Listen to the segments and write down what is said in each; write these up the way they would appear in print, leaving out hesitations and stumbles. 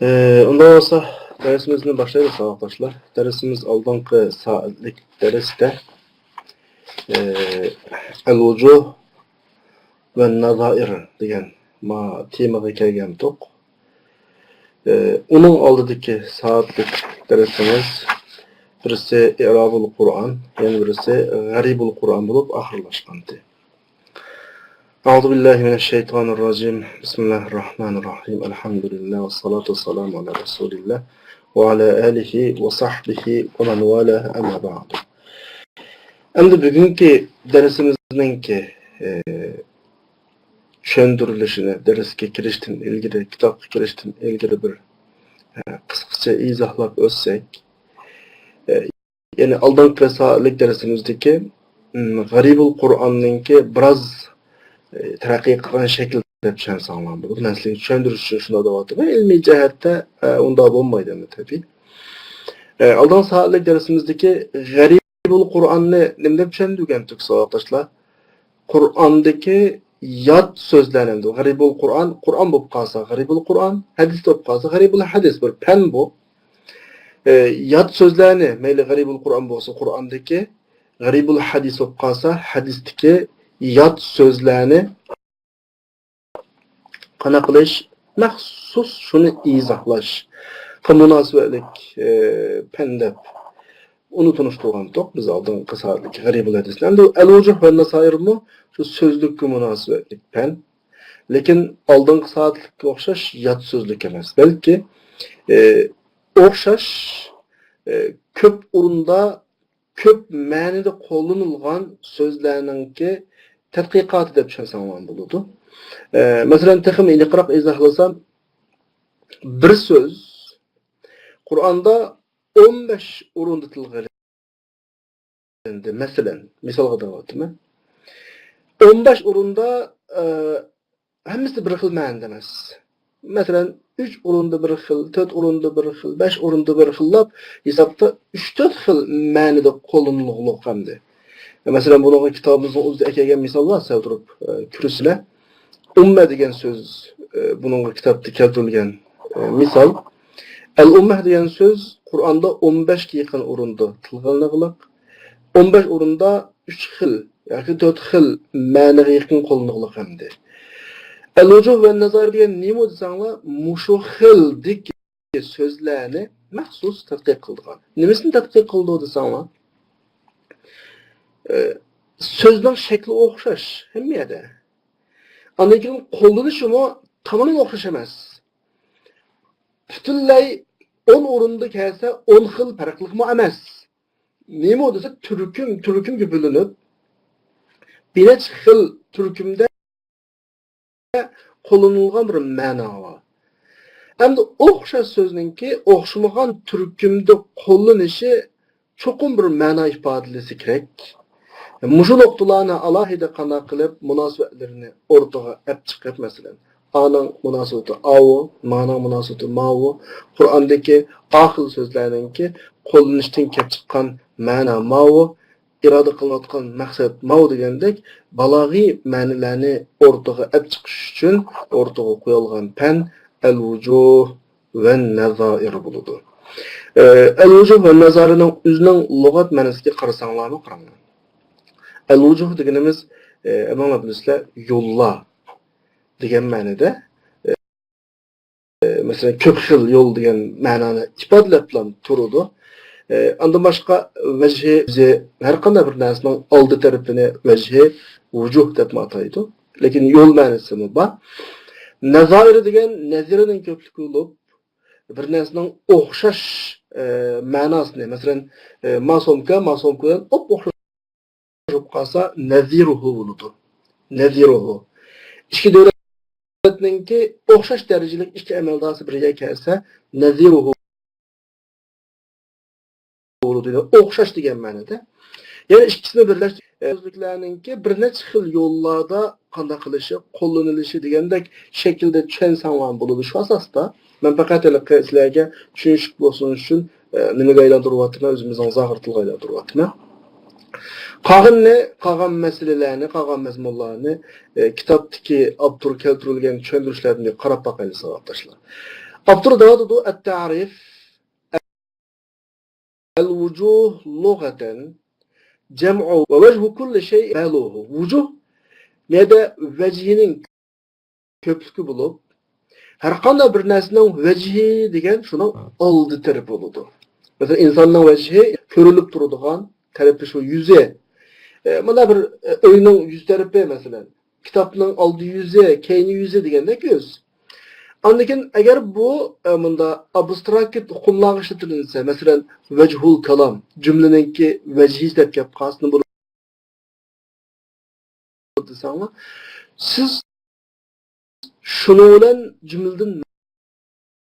Ondan olsa dersimizni başlayalım arkadaşlar. Dersimiz aldanki saatlik derste el-vucuh ve nazair degan temaga kelgan to'q. Onun aldıdaki saatlik dersimiz birisi i'rabul Qur'an, yani birisi g'aribul Qur'an bulup ahırlaşkandı. Euzu billahi mineşşeytanirracim. Bismillahirrahmanirrahim. Elhamdülillah ve salatu vesselamu ala Resulillah ve ala alihi ve sahbihi ve men valaha amma ba'du. Endi bugünkü dersimizninki tushuntirilishini, darsga kirishdan ilgari, kitobga kirishdan ilgari bir qisqacha izohlab o'tsak, ya'ni oldingi soatlik darsimizdagi g'aribul Qur'onninki biroz taraqqiy qilgan shakl deb tushunsanlar bo'ladi. Men sizlarga tushuntirish uchun shuni deyapman. Ilmiy jihatda unda bo'lmaydi tabii. Oldingi soatlik darsimizdagi g'aribul Qur'onni nima deb tushuntirgandik so'roqdoshlar? Qur'ondagi yot so'zlarni, g'aribul Qur'on, Qur'on bo'lib qolsa g'aribul Qur'on, hadis bo'lib qolsa g'aribul hadis, bir fan bu. Yot so'zlarni, mayli g'aribul Qur'on bo'lsa Qur'ondagi, g'aribul hadis bo'lib qolsa hadisdagi yot so'zlarni qanaqa qilish, maxsus shuni izohlash, munosabatlik fan deb uni tunishtirgan to'q biz oldingi soatlik g'aribul hadislar. Endi al-vujuh va nasairmi shu so'zlikka munosabatlik fan. Lekin oldingi soatlikka o'xshash yot so'zlik emas, balki o'xshash ko'p o'rinda ko'p ma'noda qo'llanilgan so'zlarningki tadqiqoti deb tushunsanlar bo'ladi. Masalan, texmi aniqroq izohlasam, bir so'z Qur'onda 15 o'rinda tilg'ilindi. Masalan, misolga deyapman. 15 o'rinda hammasi bir xil ma'noda emas. Masalan, 3 o'rinda bir xil, 4 o'rinda bir xil, 5 o'rinda bir xillab hisobda 3-4 xil ma'noda qo'llanilgan hamdi. Masalan, bunga kitobimizning o'zida kelgan misollar keltirib ko'rsizlar. Umma degan so'z bunga kitobda keltirilgan misol. Al-ummah degan so'z Qur'onda 15 ga yaqin o'rinda tilg'iliniq. 15 o'rinda 3 xil yoki 4 xil ma'noga yaqin qo'llaniliq hamdi. Al-vujuh va nazar degan nima desanglar, mushu xildik so'zlarni maxsus tadqiq qilgan. Nimasini tadqiq qildi desanglar? So'zning shakli o'xshash hammada. Lekin qo'llanishi tamomila o'xshash emas. Butunlay 10 o'rinda kelsa 10 xil farqliqmi emas. Nima desa turkumga bo'linib, bir necha xil turkumda qo'llanilgan bir ma'no bor. Endi o'xshash so'zningki o'xshamagan turkumda qo'llanishi cho'qim bir ma'no ifodalasi kerak. Mushu nuqtalarni alohida qana qilib munosabatlarini o'rtaga olib chiqib, masalan, aning munosabati avu, ma'no munosabati mavu, Qur'ondagi oxir so'zlarningki qo'llanishdan kelib chiqqan ma'no mavu, iroda qilinayotgan maqsad mavu degandek balog'iy ma'nolarni o'rtaga olib chiqish uchun o'rtaga qo'yilgan fan al-vujuh va nazair bo'ladi. Al-vujuh va nazarining o'zining lug'at ma'nosiga qarasanglarmi qaranglar. Al-vujuh deganimiz mana bilasizlar yo'llar degan ma'noda masalan ko'p xil yo'l degan ma'noni ifodalab turadi. Undan boshqa vajhi har qanday bir narsaning oldi tarafini vajhi vujuh deb ataydi. Lekin yo'l ma'nosi bor. Nazair degan nazirining ko'pligi bo'lib, bir narsaning o'xshash ma'nosini, masalan, masomkadan o'xshab qolsa naziruhu bo'ladi. Naziruhu. Ikki davlatningki o'xshash darajalik ikki amaldorsi birga kelsa, naziruhu bo'ladi. O'xshash degan ma'noda. Ya'ni ikkisini birlashtirib so'zliklarningki bir necha xil yo'llarda qanday qilishi, qo'llanilishi degandek shaklda tushunsanlar bo'ladi. Shu asosda men faqat sizlarga tushunish bo'lsin uchun nimaga aylantiryapman, o'zimizning zohir tilga aylantiryapman. Qolgan masalalarni, qolgan mazmunlarni kitobdagi abtur keltirilgan tushuntirishlarni qarab boqaylik savatdoshlar. Abdur dağıdı et-ta'rif el-vucuh lugaten cem'u ve vejhu kulli şey meluhu. Vucuh ne de vecihinin köplüğü bulup her qanday bir narsaning vecihi degan şunun oldi tarafı buludu. Mesela insanın vecihi körülüp turadigan tarafi şu yüze. Mana bir oyunun yüz tarafı mesela. Kitapның oldi yüze, keyni yüze deganda göz. Anlakin eğer bu bunda abstrakt hukmlar işletilirse, mesela vechul kalam, cümleninki vecihi deb gap qasını bunu desanglar, siz şunu bilan cümleden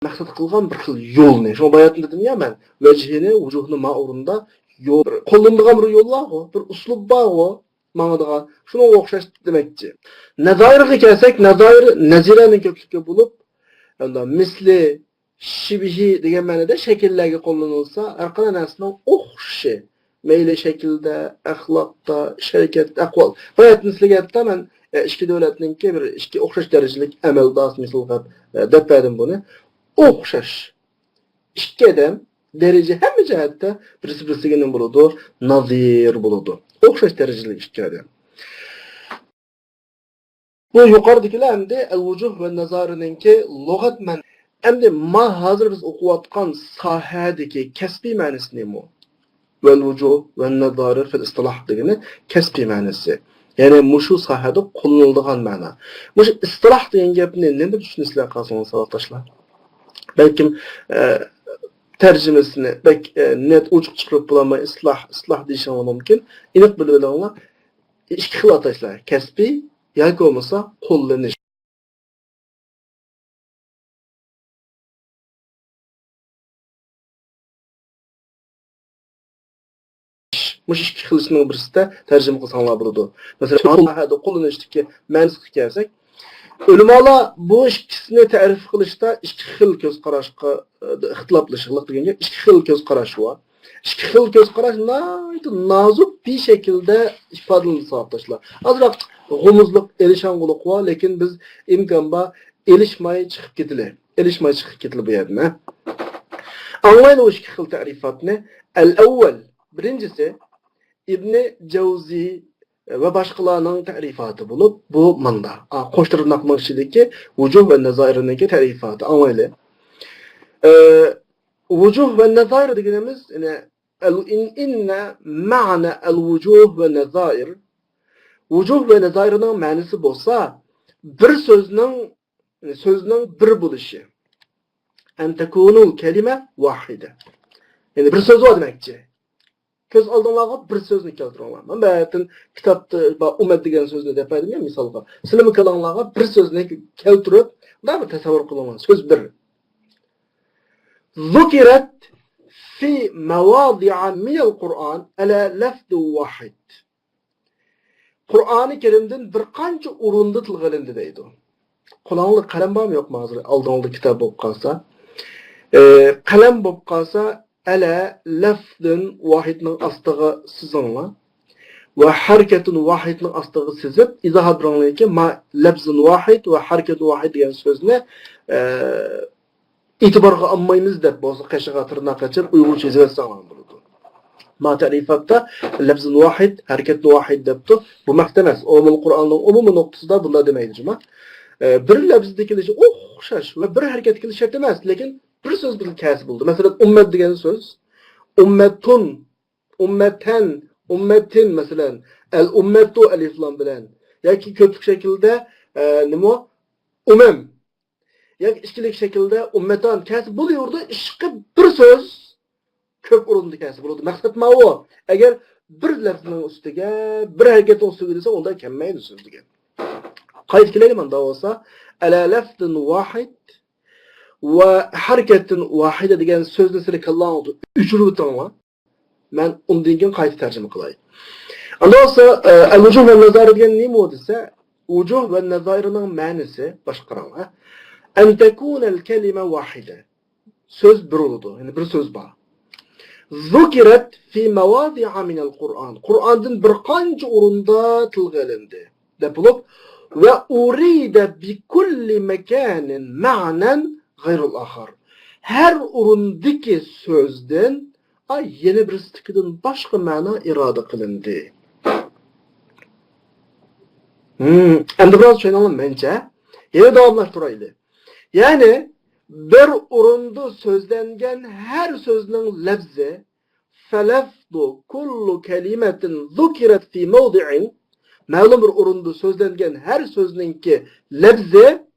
maqsad qilgan bir xil yo'lni, şu bayatında dedim ya men, vecihini, vujuhni ma o'rinda yo'l, qo'llanadigan bir yo'l bor, bir uslub bor, ma'noda shunga o'xshash demakchi. Nazoirga kelsak, nazoir naziraning ko'pligiga bo'lib, unda misli, shibihi degan ma'noda shakllarga qo'llanilsa, har qanday narsaning o'xshi, mayli shaklda, axloqda, harakat, aqvol. Bayat misliga men ikki davlatninki bir ikki o'xshash darajalik amaldos misol qilib deb berdim buni. O'xshash. İkki adam derece hamma jihatda birisi-birisiga nima bo'ladi? Nazir bo'ladi. O'xshash darajali ikki adam. Bu yuqoridagilar endi al-vujuh va nazarininki lug'at man. Endi ma hozir biz o'qiyotgan sohadagi kasbiy ma'nosi nima? Vel-vujuh va nazar fil istiloh degani kasbiy ma'nosi. Ya'ni mushu sohada qo'llaniladigan ma'no. Mushu istiloh degan gapni nima tushunasizlar qolsangiz savoqdoshlar? Belki tercümesini net uçuk çıkıp bulamay ıslah deyişin mümkün. İnik bilip olanlar iki xil atayışlar. Kesbi yoki olmasa qo'llanish. Mush ikki xil ishning birisida tarjima qilsanglar bo'ladi. Masalan, hada qo'llanishdagi ma'nosiga kelsak, ulamolar bu ikkisini ta'rif qilishda ikki xil ko'z qarashga ixtiloflashishlik deganga ikki xil ko'z qarash bor. İki xil ko'z qarash nozik bir shaklda ifodalansa tashlar. Azroq g'umuzliq elishang'uliq bor, lekin biz imkon bor elishmay chiqib ketili bu yerda. Anglaydi o ikki xil ta'rifatni. Al-awwal, birinchisi İbn Jawzi ve başkalarının tarifatı bulup bu manda. Qo'shtirnoqning ichidagi vujuh va nazoirninki tarifatı. Amali. Vujuh ve nazoir deganimiz, ya'ni inna ma'na al-vujuh ve nazoir. Vujuh ve nazoirning ma'nosi bo'lsa, bir so'zning bir bo'lishi. An takunu kalima wahida. Yani bir söz var demekçi. Köz aldığınlarga bir sözünü keltiringlar. Men bayatın kitapta ummet degan sözünü depedim ya misalga. Sizlarmi kalanlarga bir sözünü keltirip, da bir tasavvur qilaman. Söz bir. Zukirat fi mawadi'a min al-Qur'an ala lafz wahid. Qur'oni Kerimdan bir qancha o'rinda tilg'ilindi deydi. Qo'lingizda qalam bormi yo'qmi hozir? Oldingizda kitob bo'lib qolsa, qalam bo'lib qolsa ala lafzın vahidning astiga sizinglar va harakatun vahidning astiga sizib izoh beringlarki ma lafzun vahid va harakatun vahid degan so'zni e'tiborga olmaymiz deb bo'lsa qashiga tirnoqacha uyg'urcha yozsanglar bo'ladi. Ma ta'rifatda lafzun vahid, harakatun vahid debdi. Bu maqta emas. Umul Qur'onning umumiy nuqtasida bunday demaydi juma. Bir lafzda kelishi o'xshash va bir harakat kelishi shart emas, lekin bir söz bir kasb buldu. Mesela ummet degan söz, ummetun, ummeten, ummetin mesela, el ummetu elif lam bilen. Yoki köpük şekilde nima? Umem. Yoki ikkilik şekilde ummetan kasb buluyordu. Ishqi bir söz köp o'rinda kasb bo'ladi. Maqsad ma o? Agar bir lafzning ustiga, bir harakat ustiga desa, unda kammaydi söz degan. Qayd qilayman da olsa, ala lafzun wahid ve hareketin vahide degan so'zni sizlar kallangizni uchirib o'tinglar. Men undan keyin qayta tarjima qilay. Ondan so'ng al-vujuh va nazar degan nima desa, vujuh va nazarining ma'nosi boshqaroq. An takuna al-kalima wahida. So'z bir bo'ladi, ya'ni bir so'z bor. Zukirat fi mawadi'a min al-Qur'an. Qur'ondan bir qancha o'rinda tilg'ilindi. Deb bo'lib va urida bi kulli makanin ma'nan gayrul ahar. Her urundaki sözden yeni bir stikiden başka mana irade kılındı. Endi biraz şöyle bence. Yine davamlaştıraylı. Yani bir urunda sözlengen her sözünün lefzi felefdu kullu kelimetin zukiret fi mevdi'in ma'lum bir urunda sözlengen her sözününki lefzi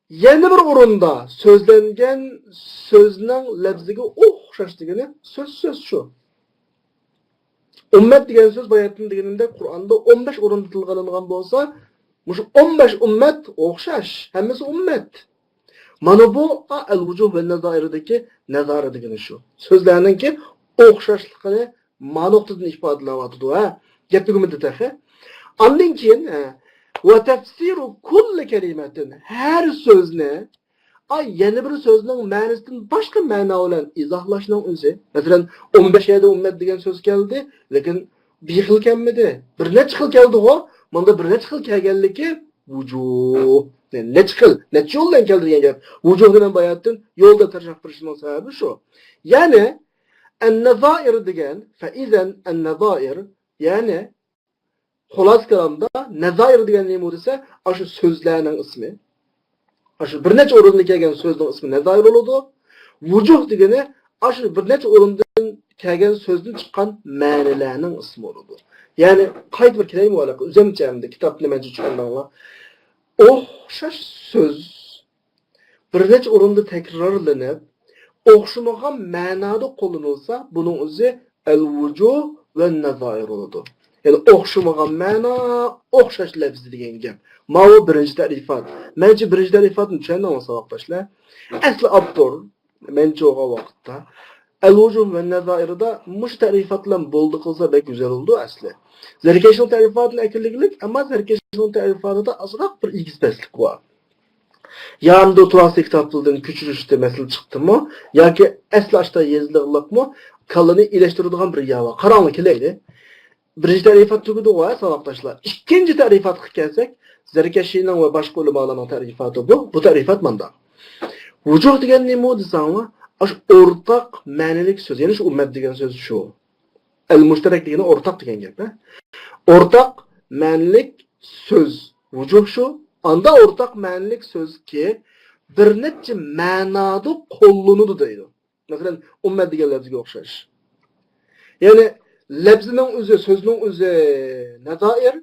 yeni bir urunda sözlengen sözünün lefziga o'xshashligini söz şu. Ümmet degan söz bayatın deganinde Kur'an'da 15 urunda tilg'alangan bolsa, mush 15 ümmet o'xshash, hammasi ümmet. Mana bu el-vucuh ve nezairideki nezare degani şu. Sözlerininki o'xshashligini ma'noqdan ifodalanyapti ha. Gap tugumida tahi. Ondan keyin ve tefsiru kulli kelimetin her sözne yeni bir sözünün ma'nosidan başka ma'no bilan izohlashning o'zi. Masalan 15 yerde ümmet degan söz geldi, lekin bir xil kelmedi. Bir necha xil keldi o. Bunda bir necha xil kelganligi vujuh. Necha xil, necha yo'ldan keldigan gap. Vujuh degan bayatdan yo'lda tarjih qilishning sababi şu. Yani en-nezair degan, fa izan en-nezair yani xolos kalamda nezair degan nima desa, shu so'zlarning ismi. Shu bir necha o'rinda kelgan so'zning ismi nezair bo'ladi. Vujuh degani shu bir necha o'rindan kelgan so'zdan chiqqan ma'nolarning ismi bo'ladi. Yani qayt bir kelimi aloqa o'zimchamda kitobni men tushunganman. O'xshash so'z bir necha o'rinda takrorlanib, o'xshamagan ma'noda qo'llanilsa, buning o'zi al-vujuh va an-nazair bo'ladi. Yani o'xshamagan ma'no, o'xshash lafzi degan gap. Mana birinchi ta'rifat. Mencha birinchi ta'rifatni tushundingmi savoqdoshlar? Asli avtor mencha o'g'a vaqtda al-vujuh va an-nazairda mush ta'rifat bilan bo'ldi qilsa bek güzel oldu asli. Zerkashning ta'rifatini akillik, ammo Zerkashning ta'rifatida azroq bir ilgisizlik bor. Yanımda oturası kitaplardan küçülüşte mesele çıktı mı? Ya ki asli açta yazılıqlık mı? Kalını iyileştirdiğin bir yava. Karanlık kileydi. Birinci tarifat tügüdü o savatdaşlar. İkinci tarifat kelsek, Zerkashning ve başka ulamalarning tarifatı bu. Bu tarifat manda. Vujuh degan nima desangmi? O'rtaq ma'nilik so'z. Ya'ni shu ummat degan so'z shu. El-mushtarak degani o'rtaq degan gap, ha? O'rtaq ma'nilik so'z. Vujuh shu. Anda o'rtaq ma'nilik so'z ki bir necha ma'noda qo'llanadi deydi. Masalan, ummat degan lafzga o'xshash. Ya'ni lafzining o'zi, so'zning o'zi nazair,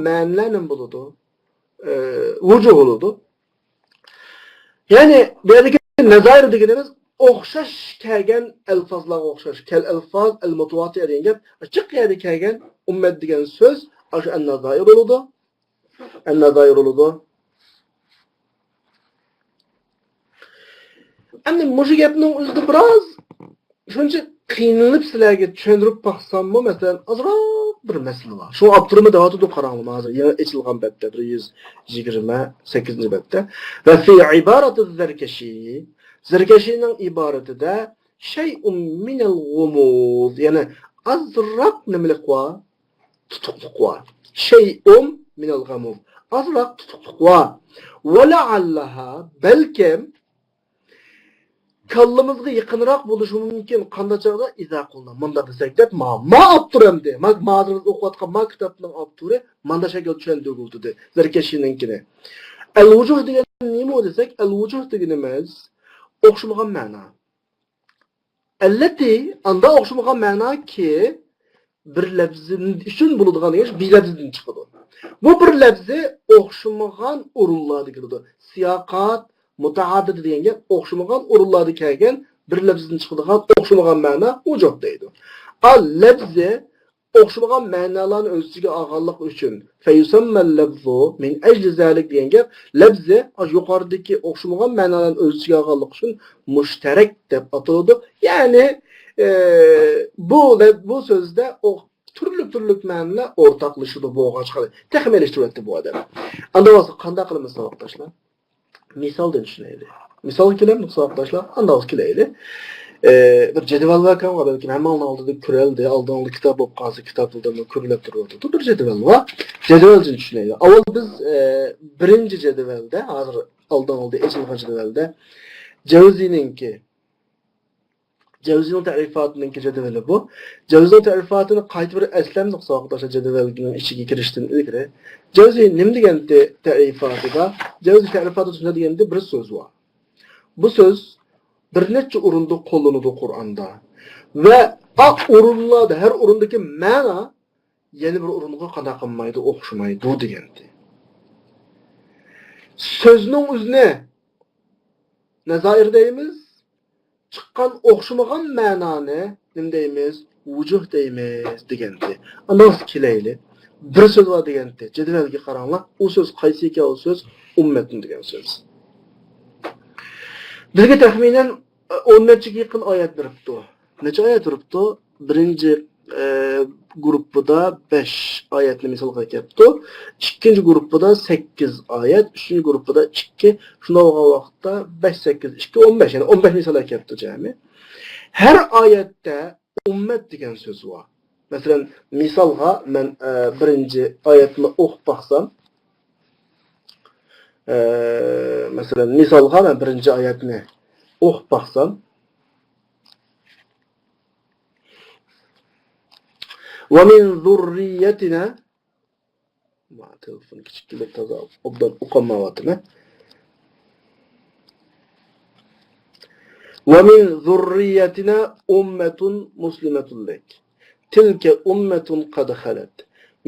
ma'nolarning bo'ladi. Vujuh bo'ladi. Yani bu yerdeki nazair deganimiz o'xshash kelgan alfozlarga o'xshash. Kel alfoz al-mutawati degan gap, açık yerde kelgan ummat degan so'z, shu an-nazair bo'ladi. An-nazair bo'ladi. Endi mush gapning o'zida biroz shuncha qiynalib sizlarga tushuntirib baxsammi, masalan, azroq bir masala bor. Shu abturma davotida qaranglar hozir. Yana echilgan betda 128-betda va fi ibarati Zerkashi, Zerkashining iboratida shay'un min al-ghumuz, yani azroq nimalik bor, tutuqliq bor. Shay'un min al-ghumuz, azroq tutuqliq bor. Va la'allaha balkim kallamızga yaqinroq bo'lishi mumkin. Qanday chog'da izoh qildim. Munda desak deb, ma abturamdi. Ma'zurni o'qiyotgan ma kitobning avtori manda shakl tushuntirdi. Zerkashininkini. Al-vujuh degan nima desak, al-vujuh deganimiz o'xshamagan ma'no. Allati anda o'xshamagan ma'no ki bir lafzning uchun bo'ladigan ish bir lafzdan chiqadi. Bu bir lafzi o'xshamagan o'rinlarda keladi. Siyaqat mutaaddid degan gap o'xshamagan o'rinlarda kelgan bir lafzdan chiqadigan o'xshamagan ma'no vujuh deydi. Al lafzi o'xshamagan ma'nolarni o'z ichiga olganlik uchun fayusammal lafzu min ajli zalik degan gap lafzi yuqoridagi o'xshamagan ma'nolarni o'z ichiga olganlik uchun mushtarak deb ataladi. Ya'ni bu so'zda turli ma'nolar o'rtaqlashadi bo'lgan chiqadi. Taxminlashtiryapti bu odam. Anda qanday qilamiz savoqdoshlar? Misaldan tushunaylik. Misol kelamiz savoqdoshlar, anda kelaylik. Bir jadval var kan var, belki hemen oldida ko'rildi, oldingi kitob bo'lib qolsa, kitoblardan ko'rilib turibdi. Bir jadval var. Jadval uchun tushunaylik. Avval biz birinchi jadvalda, hozir aldın eşilgan cedvelde. Cevzininki Cevzi'nin tarifatının cedveli bu. Cevzi'nin tarifatını qayta bir eslemlik sağdaşa cedvelinin içine kiriştin ilgili. Cevzi nim degende tarifatıda, Cevzi tarifatı şuna degende bir söz var. Bu söz bir neçe orunda kullanıldı Kur'an'da. Ve orunlarda, her orundaki mana yeni bir orunga qanaqınmaydı, oxşumaydı degende. Sözünün üzerine nezair deyimiz, çıqqan oxşumagan mananı nim deyimiz, vucuh deyimiz degende. Nasıl kileyli? Bir söz var degende. Cedvelge qaranlar, o söz qaysi ekan o söz ummetin degen söz. Bizge tahminen 10 neçe yakın ayet biripti. Neçe ayet biripti? Birinci grupda 5 ayetli misal kelipti. İkinci grupda 8 ayet, üçüncü grupda 2, şundaqa vaqtda 5 8 2 15 yani 15 misal kelipti jami. Her ayette ummet degan söz var. Mesela misalga men birinci ayetni o'qib baqsam, mesela misalga men birinci ayetni o'qib baqsam, وَمِنْ ذُرِّيَّتِنَا ma telefon kichiklik toza obdan o'qolmayaptimi? وَمِنْ ذُرِّيَّتِنَا أُمَّةٌ مُسْلِمَةٌ لَكَ تِلْكَ أُمَّةٌ قَدْ خَلَتْ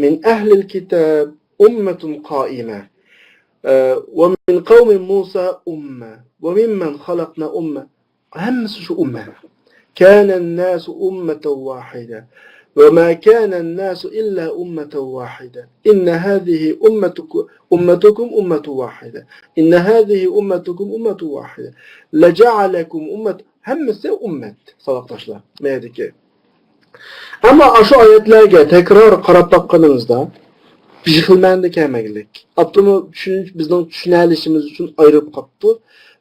مِنْ أَهْلِ الْكِتَابِ أُمَّةٌ قَائِمَةٌ وَمِنْ قَوْمِ مُوسَى أُمَّةٌ وَمِمَّنْ خَلَقْنَا أُمَّةٌ hemmisi şu ummet. كَانَ النَّاسُ أُمَّةً وَاحِدَةً وَمَا كَانَ النَّاسُ إِلَّا أُمَّةً وَاحِدَةً إِنَّ هَذِهِ أُمَّتُكُمْ أُمَّةٌ وَاحِدَةً إِنَّ هَذِهِ أُمَّتُكُمْ أُمَّةٌ وَاحِدَةً لَجَعَلَكُمْ أُمَّةً hemmisi ummet. Salaktaşlar. Meydeki. Ama şu ayetlerge tekrar qarab baqqanımızda bir xilmanda kelmeglik. Abdunu bizning tushunalishimiz uchun ayırıp qapti.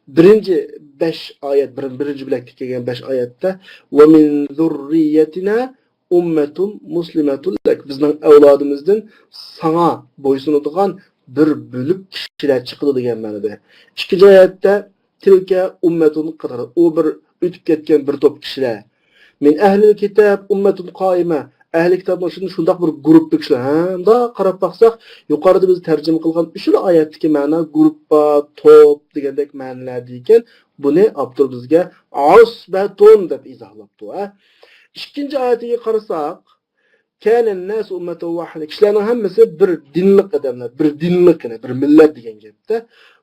Birinci 5 ayet, birinci bilekte kelgan 5 ayette ve min zurriyetina ummetun muslimetun lek bizning avlodimizdan sana boysunadigan bir bölük kişiler çıkıdı degan ma'noda. İkinci ayette tilka ummetun qatar. O bir ötüp ketgan bir top kişiler. Min ahlil kitab ummetun qaima. Ahli kitobning shundoq bir guruh kişiler. Da qarab baqsaq, yuqorida biz tarjima qilgan ushul oyatdagi ma'no gruppa, top degandek ma'nolar ekan. Buni Abdul bizga asbatun deb izohlabdi. İkinci oyatiga qarasak, kanen nas ummatan wahida. Kişilerin hemmisi bir dinlik adamlar, bir dinlikine, bir millet degan gapda.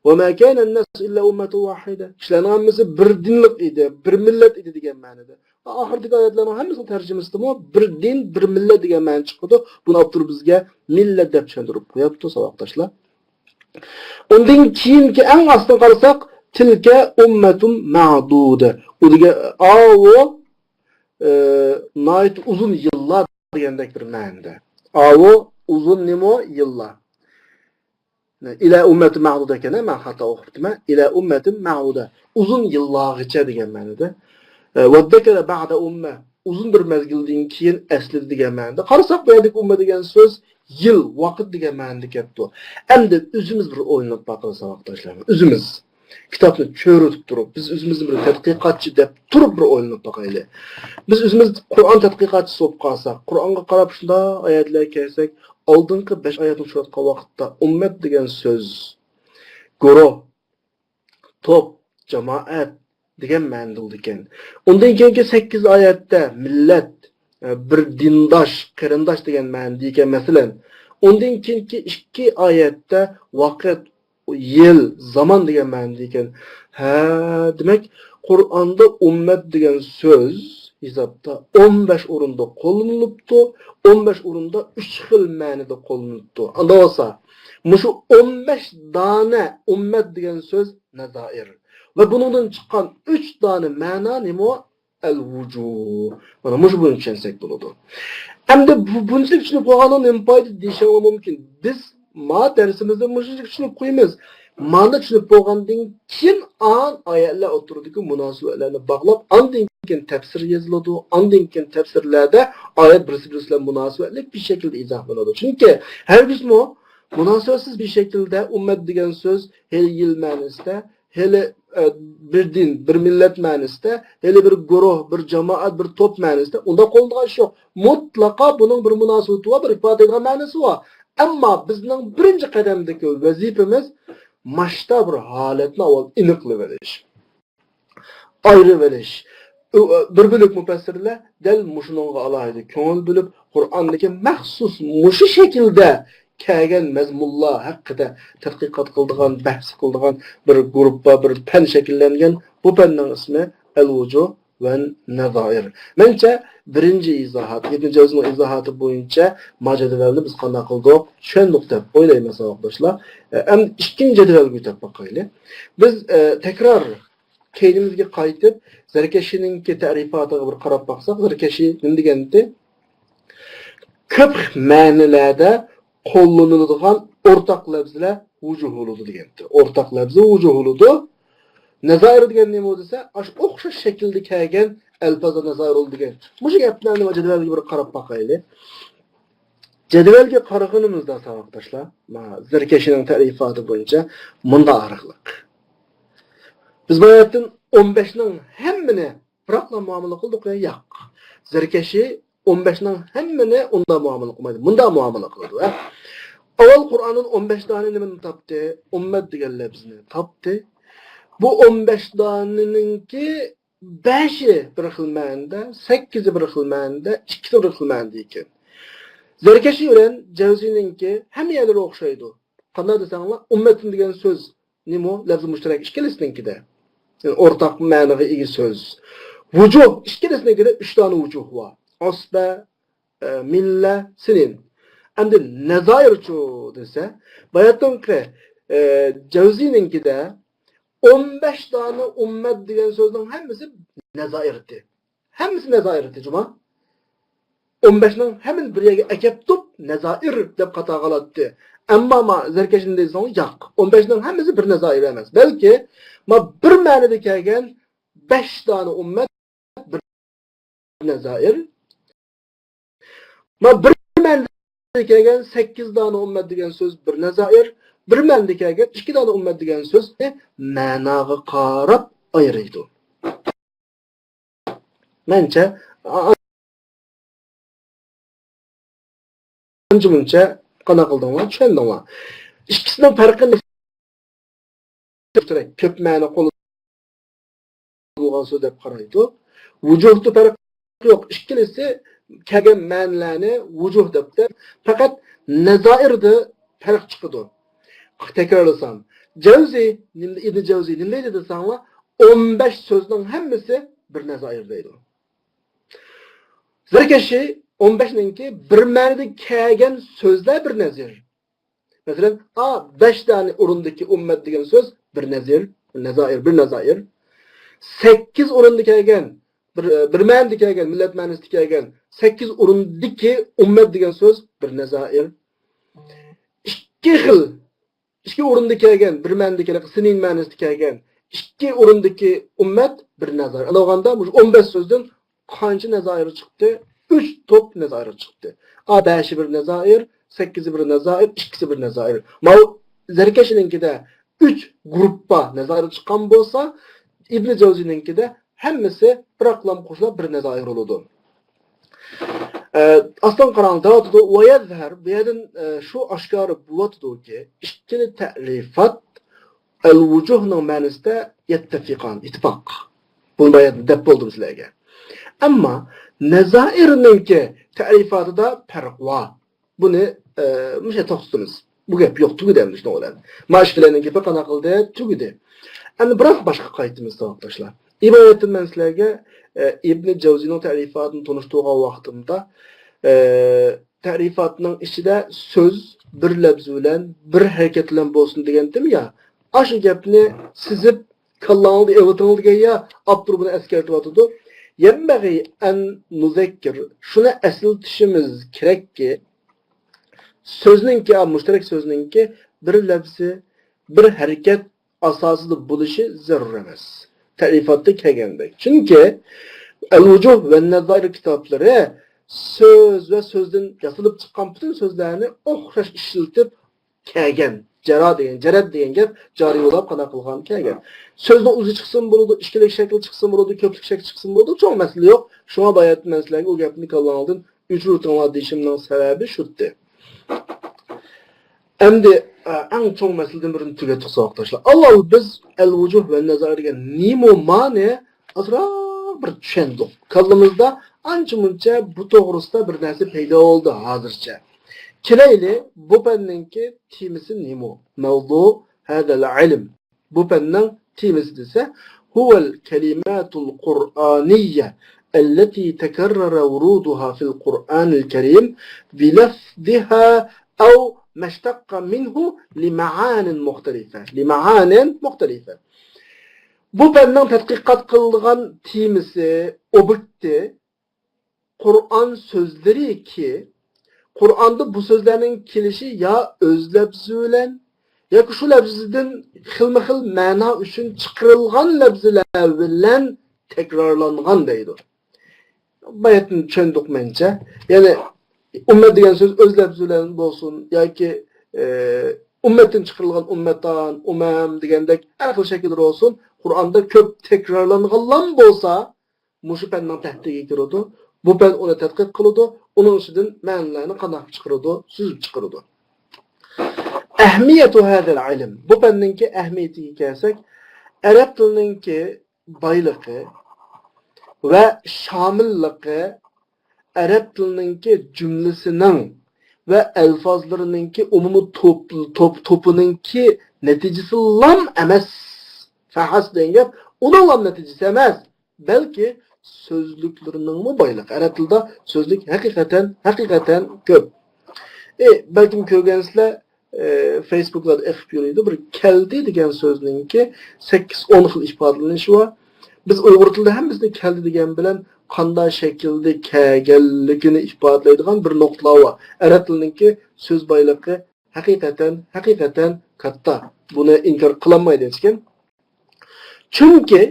Ve ma kanen nas illa ummatan wahida. Kişilerin hemmisi bir dinlik idi, bir millet idi degan ma'noda. Oxirdagi oyatlarning hammasi tarjimasida bir din, bir millat degan ma'no chiqadi. Buni Abdur bizga millat deb tushuntirib qo'yapti, savoqdoshlar. Undan keyingi eng asli qarasak, tilka ummatun ma'duda. U degan avu nayt uzun yıllar degandek bir ma'noda. Avu uzun nimo yıllar. İla ummatin ma'duda ekan, men xato o'qibman. İla ummatin ma'duda. Uzun yillargacha degan ma'noda. Vaddakara ba'da umma. Uzun bir mezgildan keyin aslida degan ma'noda. Qarasak bu yerdagi umma degan so'z yil, vaqt degan ma'noda ketdi. Endi o'zimiz bir o'ylanib baqirsak vaqtdoshlar. O'zimiz kitobni ko'ritib turib, biz o'zimizni bir tadqiqotchi deb turib bir o'ylanib baqaylik. Biz o'zimiz Qur'on tadqiqotchisi bo'lib qolsak, Qur'onga qarab shunda oyatlar kelsak, oldingi 5 oyatni tushayotgan vaqtda ummat degan so'z guruh, top, jamoat degan ma'noda ekan. Undan keyingi 8 oyatda millat, bir dindosh, qarindosh degan ma'noda ekan masalan. Undan keyingi 2 oyatda vaqt, yil, zaman degan ma'noda ekan. Demak, Qur'onda ummat degan so'z hisobda 15 o'rinda qo'llanilibdi, 15 o'rinda 3 xil ma'noda qo'llanilibdi. Unda bo'lsa, mushu 15 dona ummat degan so'z nazoir. Ve bundan çıkan 3 tane ma'no nima? El-vujuh. Mana mushu buni tushunsak bo'ladi. Hamda bunchalik tushunib qo'ygandan nima foyda deyishim mumkin. Biz ma darsimizda mushunchalik tushunib qo'yamiz. Mana tushunib qo'ygandan keyin oyatlar o'tiridagi munosabatlarni bog'lab, ondan keyin tafsir yoziladi. Ondan keyin tafsirlarda oyat birisi bilan munosabatli bir shaklda izohlanadi. Chunki har bizmo Münasebesiz bir şekilde ümmet degan söz hele yil ma'nosida, hele bir din, bir millet ma'nosida, hele bir guruh, bir jamoat, bir top ma'nosida unda qo'ldigan ish yo'q. Mutlaqo buning bir munosabati va bir ifoda etgan ma'nosi bor. Ammo bizning birinchi qadamdagi vazifamiz mashta bir holatni avval aniqlab olish, ayrib olish. Bir bölük müfessirler del muşununga alaydı. Köngül bölüp Kur'an'daki mahsus muşu şekilde kelgen mezmullar hakkında tadqiqat qildigan, bahs qildigan bir gruppa, bir pen şekillengen bu penning ismi El-Vucuh ve Nazair. Mençe birinci izahat, 7. cüzün izahatı boyunca macadelerini biz qanday qildik? Tushundik deb o'ylaymiz arkadaşlar. Hem ikinci cedvelga o'tib bakaylı. Biz tekrar keynimizge qaytib Zarkashininki ta'rifatiga bir qarab baqsak, Zarkashi nima degandi? Ko'p ma'nolarda qo'llaniladigan o'rtaq lafzlar vujuh bo'ladi degandi. O'rtaq lafzi vujuh bo'ladi. Nazair degan nima desa, o'xshash shaklda kelgan alfozda nazair bo'ladi degan. Mushu gaplarni jadvalga bir qarab baqayli. Jadvalga qaraganimizda savoqdoshlar, Zarkashining ta'rifati bo'yicha bunda ariqliq. Biz bu hayatın 15'nin hemmini bırakla muamele kıldık ya yok. Zarkashi 15'nin hemmini onda muamele kılmaydı. Bunda muamele kıldı. Avval Kur'an'ın 15 tane nimini taptı. Ümmet diyenler bizni taptı. Bu 15 taneninki 5'i bırakılmayında, 8'i bırakılmayında, 2'si bırakılmayında iken. Zarkashi bilen Cevzi'ninki hem yerleri okşaydı. Kanal desenler ümmetin diyen söz nimo lafz-ı müşterek işkelesininki de. Yani ortak ma'noga ega söz. Vujuh, ikkilisine göre 3 tane vujuh var. Asba, milla, sinin. Endi nazairchu desa, bayatdan kire Cevzi'ninki de 15 tane ümmet degan sözün hemmisi nazairdi. Hemmisi nazairdi cuma. 15'nin hemen bir yerga akab tup nazair deb qata qalatdi. Ammo Zarkashin deysan yo'q. 15'nin hemmisi bir nazair emas. Belki bir ma'noda kelgan 5 tane ummet bir nazair. Bir ma'noda kelgan 8 tane ummet degan söz bir nazair. Bir ma'noda kelgan 2 tane ummet degan söz ma'noga qarab ayiradi. Mencha anjumcha qana qildinglar, tushundinglar. İkisining farqini ko'p ma'no qo'llangan so'z deb qaraydi. Vujuhda farq yo'q. Ikkilisi kelgan ma'nolarni vujuh debdi. Faqat nazairda farq chiqadi. Takrorlasam, Cevzi, İbn Cevzi nima deydi desanglar, 15 so'zning hammasi bir nazair deydi. Zarkashi 15'ninki bir ma'noda kelgan so'zlar bir nazir. Mesela 5 tane o'rindagi ummet degan söz bir nazir, bir nazair. 8 o'rinda kelgan, bir ma'noda kelgan, millat ma'nosida kelgan 8 o'rindagi ummet degan söz bir nazair. 2 xil, 2 o'rinda kelgan, bir ma'noda kelgan, sinin ma'nosida kelgan 2 o'rindagi ummet bir nazair. Aloganda bu 15 so'zdan qancha nazair chiqdi? 3 top nazair chiqdi. 5'i bir nazair, 8'i bir nazair, 2'si bir nazair. Zarkashininki 3 gruppa nazair chiqqan bo'lsa, İbn Cevzi'ninki de hemmisi bırakılan koşula bir nazair oldu. Aslan karanlığı dağıtıdı. Ve yezher, bir yerden şu aşkarı bulatıdı ki, işkili ta'rifat el-vucuh'nın manasında yettefikan, ittifak. Bunu bayağı dep oldu bizlerge. Ama nazairninki ta'rifatı da fark var. Bunu müşe toxtunuz. Bu gap yok, tügüdenmiş ne olan. Maşfileninki pek anakıldı, tügüdü. Yani biraz başka kayıtımızda arkadaşlar. İbadetin ben sizlerge İbn Cevzi'nin ta'rifatını tanıştığım vaktimde ta'rifatının içinde söz bir lafz bilen, bir hareket bilen bolsun degendim ya. Aşı gapni sizip kallanıldı, evatınıldı ki ya Abdur bunu eskertip atıdı. Yenbeği en nuzekkir. Şuna esil tişimiz gerek ki sözünki, müşterek sözünki bir lafzi, bir hareket asasıda buluşu zarur emas. Ta'rifatda kelgandek. Çünkü El-Vucuh ve Nazair kitapları söz ve sözden yazılıp çıkan bütün sözlerini o'xshash ishlatib kelgan. Jara degan, jarad degan gap joriy bo'lib qana qilgan kelgan. So'zni o'zi chiqsin bo'ladi, ikkilik shakl chiqsin bo'ladi, ko'plik shakl chiqsin bo'ladi, cho'ng masala yo'q. Shunga bayat masalaga u gapni qilgan oldin uchrutinglar deyishimning sababi shutti. Endi eng cho'ng masaladan birini tugatib so'qtashlar. Alloh biz al-vujuh va nazar degan nimo ma'ni azroq bir tushundik. Qalbimizda ancha-muncha bu to'g'risida bir narsa paydo bo'ldi hozircha. Kelayli bu fanninki temisi nima? Mavzu hadal ilm. Bu fanning temisi desa, huval kalimatul qur'aniyya allati takarrara wuruduha fil Qur'anil Karim bi lafziha aw mashtaqqa minhu lima'anin mukhtalifa. Bu fanning tadqiqot qilingan temisi obyekti Qur'on so'zlari ki Qur'onda bu so'zlarning kelishi ya o'z lafzi bilan yoki shu lafzidan xilma-xil ma'no uchun chiqarilgan lafzlar bilan takrorlangan deydi. Bayatni tushundik mencha. Ya'ni ummat degan so'z o'z lafzi bilan bo'lsin yoki ummatdan chiqarilgan ummatan, degandek har xil shaklda olsun. Qur'onda ko'p takrorlangan bo'lsa, mushu fanning tahtiga kiradi. Bu fan uni tadqiq qiladi, uning ichidan ma'nolarni qanday chiqaradi, suzib chiqaradi. Ahamiyatu hadal ilm. Bu fanningki ahamiyatiga kelsak, arab tilininki boyligi va shamilligi arab tilininki jumlasining va alfozlarininki umumiy to'pininki natijasi lam emas. Fahas degan uning lam natijasi emas, balki sözlüklerining boyliq. Arab tilida sözlük haqiqatan ko'p. Balkim ko'rgansizlar Facebook'larda eqib yuriydi. Bir keldi degan so'zningki 8-10 xil ifodalanishi bor. Biz Uyg'ur tilida hammamizni keldi degan bilan qanday shaklda kelganligini ifodalaydigan bir nuqtalar bor. Arab tilininki so'z boyligi haqiqatan katta. Buni inkor qilolmaydi hech kim. Chunki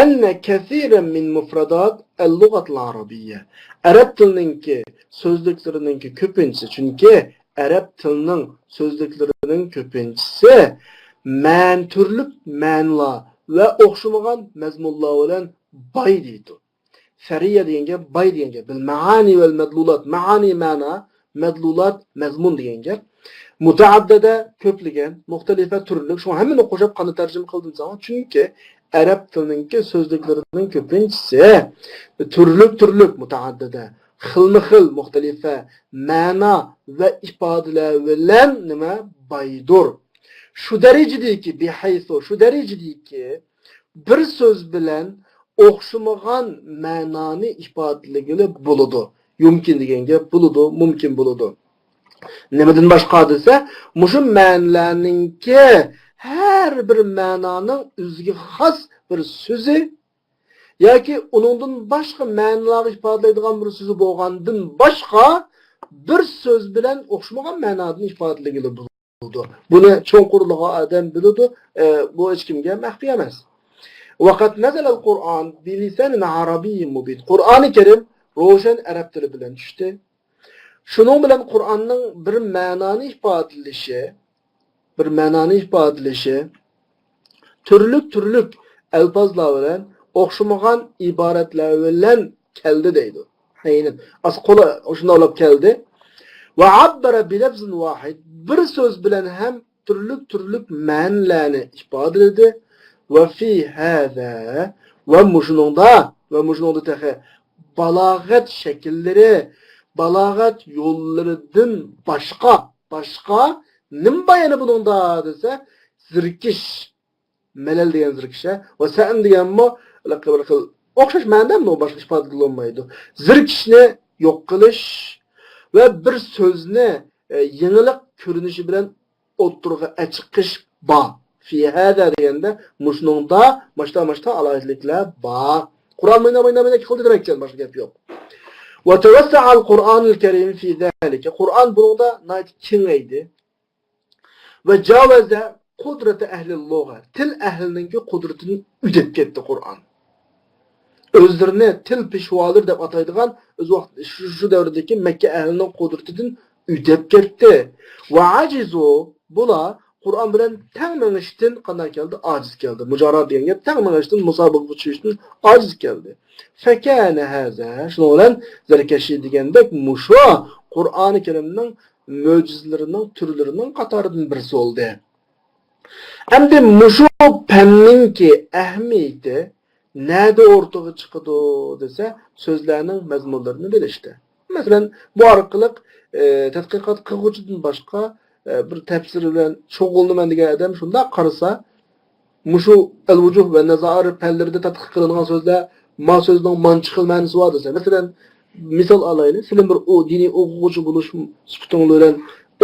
أن كثيرا من مفردات اللغة العربية Arab tilininki sözlüklerininki köpüncesi çünkü Arab tilinin sözlüklerining köpüncesi türlük ma'nolar ve oxşamagan mazmunlar bilan boy deydi. Sariya deganga boy deganga bil maani vel madlulat, maani ma'na, madlulat mazmun deganga mutaaddida ko'pligan, muxtalifa turlik. Şu hammani qo'shib qanday tarjima qildim zaman çünkü Arab tilininki sözlüklerining ko'pinchisi turlik mutaaddida, xilma-xil muxtalifa ma'no va ifodalar bilan nima boydur. Shu darajadaki bir so'z bilan o'xshamagan ma'noni ifodaligini bo'ladi. Mumkin degan gap bo'ladi, mumkin bo'ladi. Nimadan boshqa desa, mushu ma'nolarningki her bir ma'noning o'ziga xos bir so'zi yoki uningdan boshqa ma'nolar ifodalaydigan bir so'zi bo'lgandan boshqa bir so'z bilan o'xshamagan ma'noni ifodaligini bo'ladi. Buni cho'nqurlig'i odam biladi, bu hech kimga maxfiy emas. Vaqat nazal Qur'on bi lisanin arabiyyin mubin. Qur'oni Karim ro'shan arab tili bilan tushdi. Shuning bilan Qur'onning bir ma'noni ifodalashi turlik alfozlar bilan o'xshamagan iboratlar bilan keldi deydi. Aynan asqola shunday olib keldi. Va abbara bi lafzin vahid, bir so'z bilan ham turlik ma'nolarni ifodaladi. Va fi hada va mushuningda tahi balog'at shakllari, balog'at yo'llaridan boshqa nim bayani buningda desa, zirkish, malal degan zirkish va san deganmi o'xshash ma'noda boshqa ifodalanmaydi. Zirkishni yo'q qilish va bir so'zni yengillik ko'rinishi bilan o'ttirg'i achiqish bor. Fi hada deganda mushningda mashta alohidliklar bor. Qur'on mana qildi demakchi, boshqa gap yo'q. Va tawassa'a al-Qur'onul Karim fi zalika. Qur'on buningda kengaydi. Ve javaza kudreti ehlil lugha. Til ehlininki kudretini üdep ketdi Qur'on. Özlerini til peshvolar deb ataydigan o'z vaqt shu davrdagi Makka ehlining kudratidan üdep ketdi. Va acizu bula Qur'on bilan tang mengishdan qanday keldi? Aciz keldi. Mujarrad degan gap tang mengishdan musobaqa tushishdan aciz keldi. Fakana haza shuna bilan zarkashi degandek musho Qur'oni Karimning mo'jizalarining turlarining qatoridan birisi bo'ldi. Endi musho fanninki ahamiyati nada o'rtaga chiqadi desa, so'zlarning mazmunlarini bilishdi. Masalan, bu orqali tadqiqot qiluvchidan boshqa bir tafsir bilan shug'ullanaman degan odam shunda qarasa, mushu al-vujuh va nazar fanlarida tadqiq qilingan so'zlar ma so'zning mantiq ma'nosi bor desa, masalan, misol olaylik, sizlar bir diniy o'quvchi bo'lish sifating bilan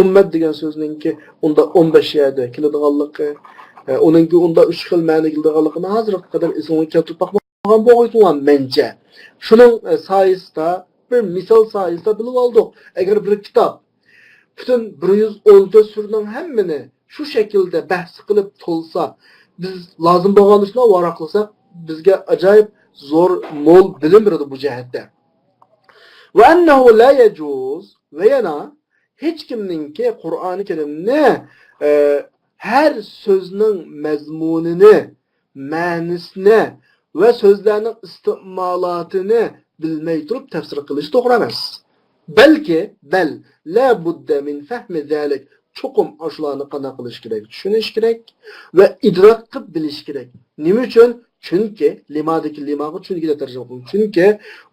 ummat degan so'zningki unda 15 yerda keladiganligi, uningki unda 3 xil ma'no keladiganligini hozirga qadar esimga keltirib boqmagan bo'g'aytulan mencha. Shuning sayisida bir misol sayisida bilib oldik. Agar bir kitob bütün 114 surning hammini shu shaklda bahs qilib to'lsa, biz lozim bo'lgan ishni varaqlasak, bizga ajoyib zo'r mo'l bilim beradi bu jihatda. Va annahu la yajuz va yana hech kimningki Qur'oni Karimni her sözning mazmunini, ma'nosini va so'zlarning isti'molatini bilmay turib tafsir qilish to'g'ri emas. Balki la budda min fahmi zalik. Cho'qim ashlarni qanday qilish kerak, tushunish kerak va idrok qilib bilish kerak. Nima uchun? Chunki limadagi limaga chunki deb tarjima qildim. Chunki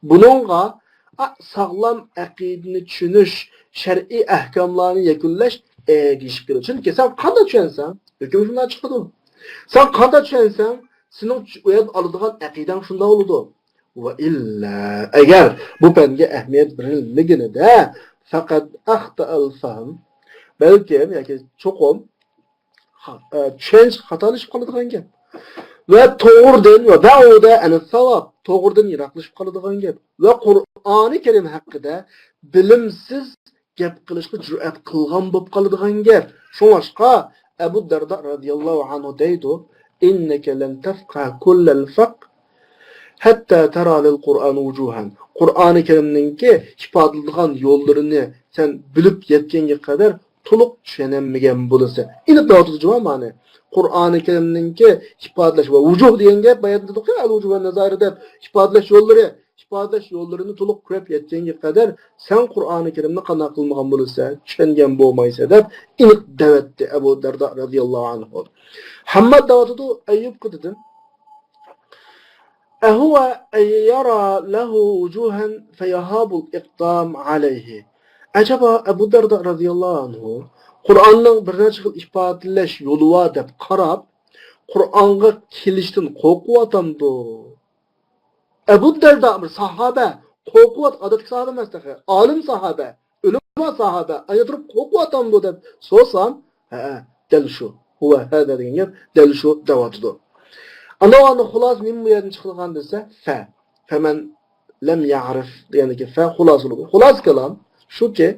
buningga sog'lom aqidani tushunish, shar'iy ahkomlarni yakunlash ergishib keladi. Chunki sen qanday tushunsan, hukm shundan chiqadi. Sen qanday tushunsan, sening o'yab oladigan aqidan shunday bo'ladi. Va illa agar bu fanga ahamiyat berilmaganida faqat axta al-fahm balki yoki cho'qim tushunch xatolashib qoladigan gap. Ve to'g'ridan va ba'uda an-savob to'g'ridan yiroqlashib qoladigan gap. Va Qur'oni Karim haqida bilimsiz gap qilishga jur'at qilgan bo'lib qoladigan gap. Shuningga Abu Darda radhiyallohu anhu deydi: "Innaka lan tafqa kullal faqh hatta tara lil-Qur'an wujuhan." Qur'oni Karimningki ifodaladigan yo'llarini sen bilib yetganga qadar to'liq tushunamagan bo'lsa. Ilib da'vatı ma'ni Qur'oni Karimningki ifodalash va vujuh degan gap bayonda to'qay al-vujuh va nazari deb ifodalash yo'llarini to'liq ko'rib yetganga qadar sen Qur'oni Karimni qanday qilmagan bo'lsa, tushungan bo'lmaysa deb ilib da'vatdi Abu Darda radhiyallohu anhu. Hammad da'vatida Ayyub qildi. أهو أن يرى له وجوها فيهاب الإقدام عليه. Acaba Abu Darda radhiyallohu anhu Qur'onning bir necha xil ifodalash yo'li bor deb qarab, Qur'onga kelishdan qo'rqyapti. Abu Darda bir sahoba, qo'rqyapti, odatli sahoba emas, olim sahoba, ulamo sahoba, aytirib qo'rqyapti deb so'sam, dal shu. Huwa hada degan gap dal shu davotida. Ana xulos nima bu yerdan chiqilgan desa, faman lam ya'rif degandiki xulosalu. Xulos kalam shuki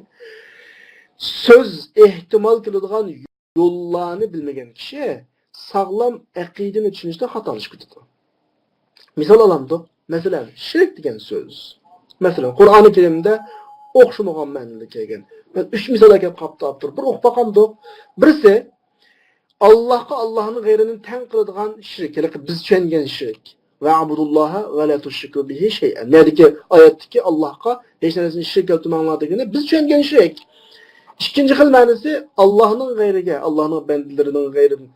söz ehtimal qiladigan yo'llarni bilmagan kishi sog'lom aqidani tushunishda xatolashib ketadi. Misol olamdik. Masalan, shirk degan so'z. Masalan, Qur'oni Karimda o'xshamagan ma'noda kelgan. Men 3 misol kelib qolibdi. Bir o'qib boqamdik. Birisi Allah'ın g'ayrini tang qiladigan shirk, ya'ni biz tushungan shirk. Va abudulloha va la tushriku bihi shay'an. Ya'ni oyatdagi Allohga hech narsani shirk keltirmanglar degani biz tushungan shirk. İkinci xil ma'nosi Allohning g'ayriga, Allohning bandalarining g'ayrini,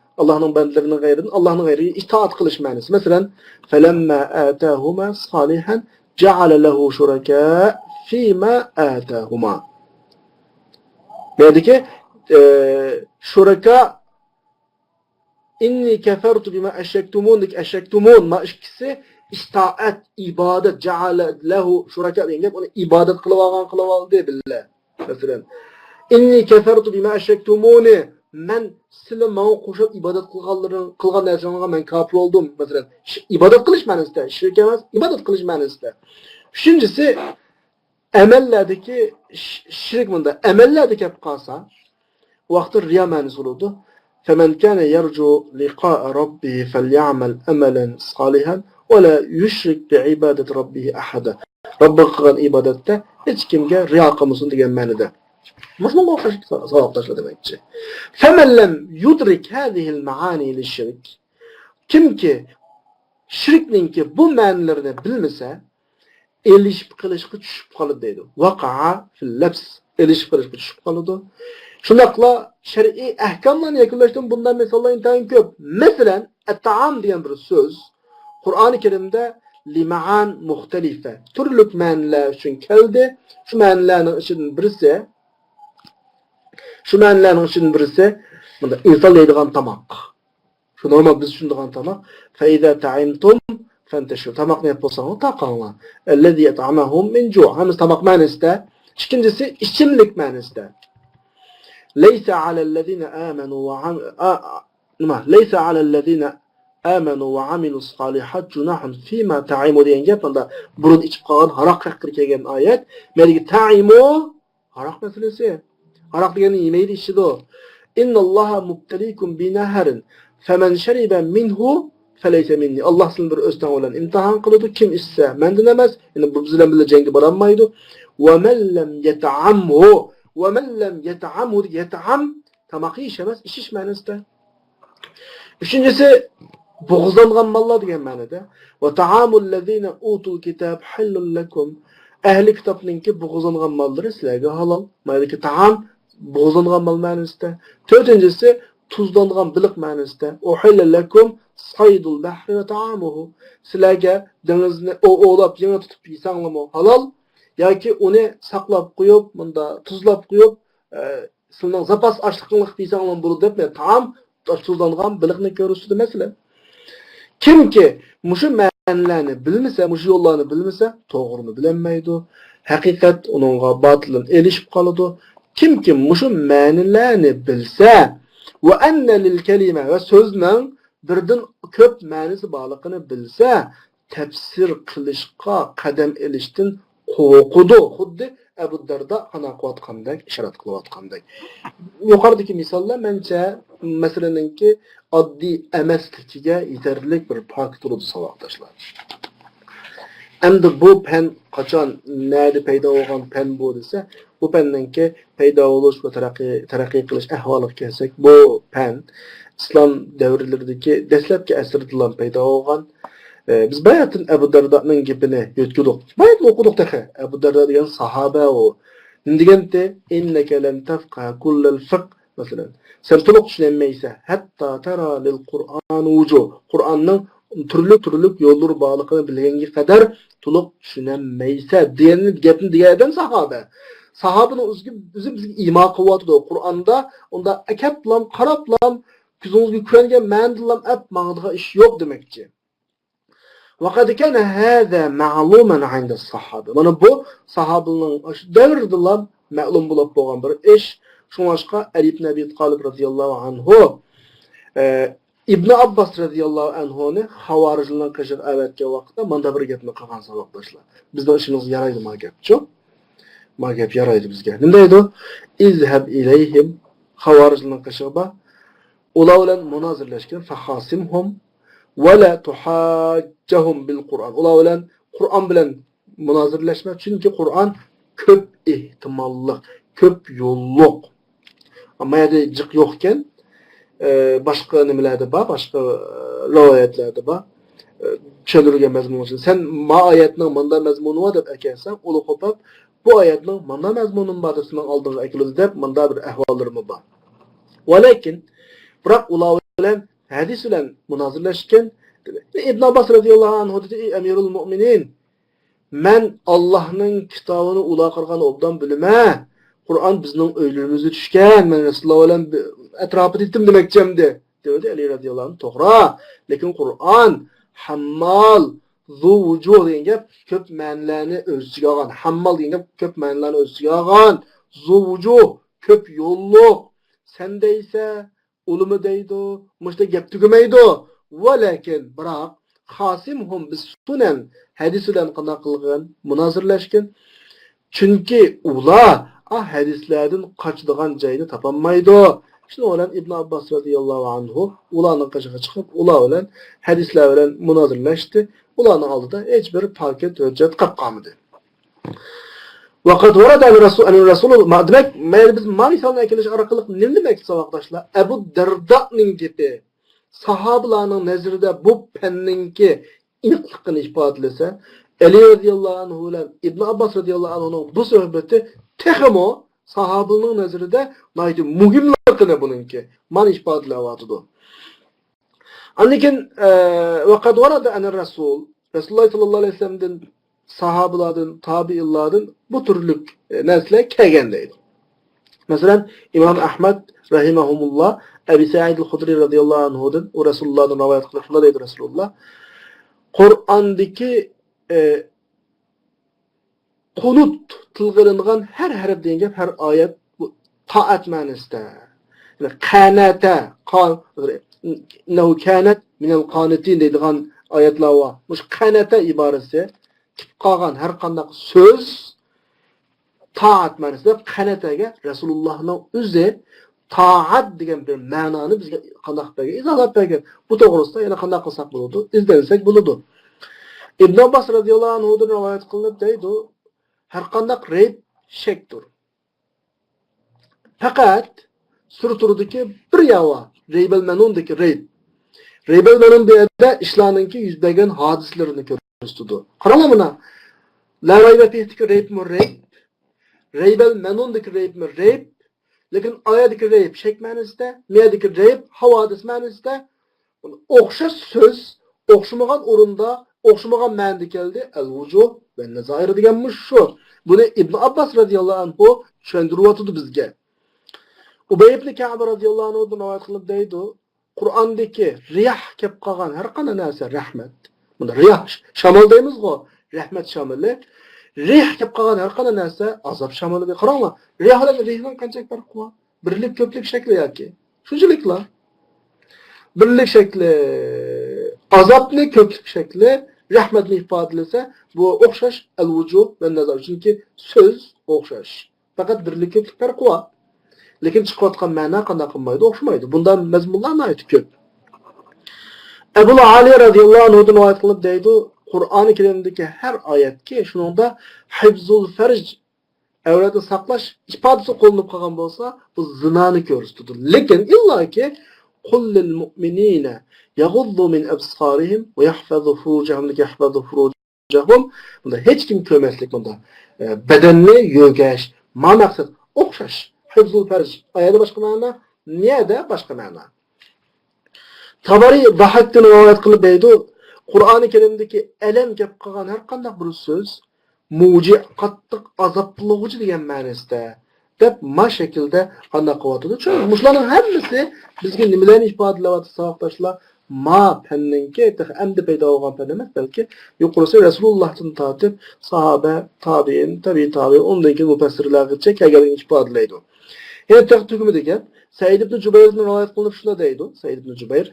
Allohning g'ayriga itoat qilish ma'nosi. Masalan, falamma atahuma salihan ja'ala lahu shuraka fima atahuma. Ya'ni shuraka inni kafartu bima ashraktumun ma ikkisi itoat, ibodat, ja'ala lahu shuraka degan uni ibodat qilib oldi billah. Masalan, inni kafartu bima ashraktumuni men sizlar menga qo'shib ibodat qilgan narsalarga men kafir bo'ldim. Masalan, ibodat qilish ma'nosida, shirk emas, ibodat qilish ma'nosida. Uchinchisi amallardagi shirk bunda. Amallarda kelib qolsa, vaqti riyo ma'nosi bo'ladi. فمن كان يرجو لقاء ربه فليعمل عملا صالحا ولا يشرك بعبادة ربه أحدا. Rabbga qilgan ibodatda hech kimga riyo qilmasin degan ma'noda. Muslimga o'xshash savob tashla demakchi. Faman lam yudrik hadhihi al-maani lish-shirk. Kimki shirkninki bu ma'nilarini bilmasa, elishib qilishga tushib qoladi deydi. Waqa'a fil labs. Elishib qilishga tushib qoladi. Shunaqla shar'iy ahkomlarni yakunlashdan bundan misollar intayin ko'p. Masalan, at-ta'am degan bir so'z Qur'oni Karimda limaan muxtalifa turli ma'nolar uchun keldi. Shu ma'nolarning ichidan birisi bunda inson yeydigan tamoq. Shu normal biz tushunadigan tamoq. Fa iza ta'imtum fantashu. Tamoqni yeb bo'lsangiz taqanglar. Allazi yat'amuhum min ju'. Hamiz tamoq ma'nosida. İkincisi ichimlik ma'nosida. Laysa 'alallazina amanu wa laysa 'alallazina amanu wa 'amilus solihat junahun fima ta'imu degan gap bunda burun ichib qolgan haroq haqida kelgan oyat. Meniki ta'imu haroq masalasi. Haroq degani yemaydi ishidi. Innalloha mubtaliikum binaharin faman shariba minhu falaysa minni. Alloh sizlarni bir o'stan bilan imtihon qiladi. Kim ichsa mendan emas. Endi bu bizlar bilan jangga bora olmaydi. Wa man lam yata'amhu wa man lam yata'amhu yata'am tamoqi emas, ishish ma'nosida. Üçüncüsü bo'g'izlangan mollar degan ma'noda. Va ta'amul ladzina utul kitab halul lakum. Ahli kitobninki bo'g'izlangan mollari sizlarga halol. Mayli ta'am bo'g'izlangan mol ma'nosida. To'rtinchisi tuzlangan biliq ma'nosida. Uhilla lakum saydul bahri va ta'amuhu. Sizlarga dengizni o'lab yana tutib yeysanglarmi halol yoki uni saqlab qo'yib, bunda tuzlab qo'yib, sizning zapas ochliqlik deysanglarmi bo'ladi deb ta'am tuzlangan biliqni ko'rishdi masalan. Kimki mushu ma'nolarni bilmasa, mushu yo'llarni bilmasa, to'g'rini bilolmaydi. Haqiqat uningga botilni elishib qoladi. Kimki mushu ma'nolarni bilsa va anna lil kalima va so'zning birdan ko'p ma'nosi borligini bilsa, tafsir qilishga qadam elishdan qo'rqudi. Xuddi Abu Darda qana qilayotgandek, ishorat qilayotgandek. Yuqoridagi misollar mencha masalaninki oddiy emasligiga yetarlik bir pok turadi savoddoshlar. Endi bu pen qachon nerede paydo bo'lgan pen bu desa, bu penninki paydo bo'lish va taraqqiy qilish ahvoliga kelsak, bu pen islom davrlaridagi dastlabki asrlardan paydo bo'lgan. Biz bayatın Abu Darda'nın gapini yutkudik. Bayat o'qidik taqa. Abu Darda degan sahoba o. Deganda innaka lan tafqa kullal fiqh masalan. Sen to'liq tushunmaysan, hatto tara lil Qur'an wujuh. Qur'onning turli yo'llar borligini bilganga qadar to'liq tushunmaysan degan gapni degan sahoba. Sahobaning o'zi bizga iymon qilyapti. Qur'onda unda akablam, qarablam, ko'zingizga ko'ringan ma'nolar ap ma'noga ish yo'q demakchi. وقد كان هذا معلوما عند الصحابة. Mana bu sahabaning davrida ma'lum bo'lib bo'lgan bir ish. Shuningga Ali ibn Abi Talib radhiyallohu anhu İbn Abbas radhiyallohu anhuni xavorijlarning qashib avatgan vaqtda mana bir gapni qilgan sahabdoshlar. Bizning ishimiz yaraydi ma gapchi. Ma gap yaraydi bizga. Nima deydi? İzhab ilayhim xavorijlarning qashiba ular bilan munozirlashgan fahasimhum ولا تحاجهم بالقرآن. Ular bilan Qur'on bilan munozirlashma, chunki Qur'on ko'p ehtimolli, ko'p yo'lliq. Ammo yerda jiq yo'q ekan, boshqa nimalarda bor, boshqa rivoyatlarda bor. Tushuntirgan mazmun uchun sen ma oyatning manda mazmuni bor deb aytsan, uni qo'pab bu oyatning manda mazmuni bor deb sening oldingga aytiladi deb manda bir ahvollarimiz bor. Lekin biroq ular bilan hadis bilan munozirlashgan İbn Abbas radhiyallohu anhu dedi, Emirul Mu'minin, men Allohning kitobini ular qilgan obdan bilma. Qur'on bizning o'ylarimizga tushgan. Men Rasululloh bilan atrofida etim demakchimdi. Dedi Ali radhiyallohu anhu. To'g'ri, lekin Qur'on hammal zu vujuh degan gap ko'p ma'nolarni o'z ichiga olgan. Hammal degan gap ko'p ma'nolarni o'z ichiga olgan. Zu vujuh ko'p yo'lliq. Sen deysa ulumi deydi, mushta gap tugamaydi. Walakin biroq xasimhum bis sunan hadis bilan qana qilgan munozirlashgan. Chunki ular hadislardan qochadigan joyni topolmaydi. Shuni bilan Ibn Abbas radhiyallohu anhu ularning qashiga chiqib, ular bilan hadislar bilan munozirlashdi. Ularning oldida hech bir paket hujjat qolmadi. Vaqat varada Rasul demek biz misalına keliş arakalık ne demek savaqdaşlar? Ebu Derda'nın gibi sahabalarning nazarida bu penninki iniqligini ifodalasa, Ali radhiyallohu anhu bilan İbn Abbas radhiyallohu anhuning bu suhbati texmo sahabaning nazarida naydi muhimligini buningki man ifodalayapti. Anlekin vaqat varada ana Rasulullah sallallahu aleyhi ve sellem'den sahabalardan, tabi'illardan bu türlük nesle kelgendeydi. Mesela İmam Ahmed rahimahumullah Ebi Sa'id el-Hudri radıyallahu anhu'dan o Resulullah'dan rivayet kılışında deydi Resulullah. Kur'an'daki konut tılgırınğan her harf deyin gep her ayet bu taat manasida. Yani kanata innehu kanat minel qanitin deydiğan ayetler var. Muş kanata ibaresi qalğan her qandaq söz taat manasida qanataga Resulullah'ның o'zi taat degan bir ma'noni bizga qandaq bergan, izohlab bergan. Bu to'g'risida yana qandaq qilsak bo'ladi? İzlensek bo'ladi. İbn Abbas radhiyallohu anhudan rivoyat qilinib deydi, har qandaq reyb shekdir. Faqat surturdagi bir yava, reybel menundagi reyb. Reybel menun bu yerda ishlarninki yuz bergan hodislarini ko'rsatadi. Qaranglar buna. La rayba fi'dagi reyb mi reyb? Reybel menundaki reyb mi reyb? Lekin ayadaki reyb shek ma'nosida, miyadaki reyb havadis ma'nosida. O'xshash so'z, o'xshamagan o'rinda, o'xshamagan ma'noda keldi. Al-vujuh va nazair deganmiz shu. Buni İbn Abbas radhiyallohu anhu tushuntiryapti bizga. Ubay ibn Ka'b radhiyallohu anhu rivoyat qilib deydi, Qur'ondagi riyah kelib qolgan har qanday narsa rahmat. Bunda riyah shamol deymiz-ku, rahmat shamoli. Rih kelib qolgan har qanday narsa azob shamoliga qaranglar. Rih bilan rihning qancha farqi bor? Birlik ko'plik shakli yoki. Shunchaliklar. Birlik shakli, azobni ko'plik shakli, rahmatni ifodalasa, bu o'xshash al-vujuh va nazar. Chunki so'z o'xshash. Faqat birlik ko'plik farqi bor. Lekin chiqayotgan ma'no qanday qilmaydi, o'xshamaydi. Bundan mazmunlar aytib ko'p. Ebu Ali radhiyallohu anhu rivoyat qilib deydi, Qur'oni Karimdagi har oyatga shuningda hifzul farj avratni saqlash ifodasi qo'llanib qolgan bo'lsa, bu zinoni ko'rsatadi. Lekin illaki qul lil mu'minina yaghuddu min absarihim va yahfazu furujahum yahfazu furujahum. Bunda hech kim ko'rmaslik bunda. Badanni yo'gash, ma maqsad o'xshash. Hifzul farj oyatda boshqa ma'no, niyada boshqa ma'no. Tabari Bahakdan rivoyat qilib deydi, Qur'oni Karimdagi alam gap qilgan har qanday bir so'z muji qattiq azoblovchi degan ma'nosida deb ma shaklda qanday qilyapti. Chunki mushlarning hammasi bizga nimalarni ifodalayapti savoqdoshlar? Ma fanninki endi paydo bo'lgan fan emas, balki yuqorisi Rasulullohdan tortib sahoba, tabiin, tabi'in, undan keyin mufassirlargacha kelganini ifodalaydi. Yana taqdimida gap Said ibn Jubayrdan rivoyat qilinib shunda deydi. Said ibn Jubayr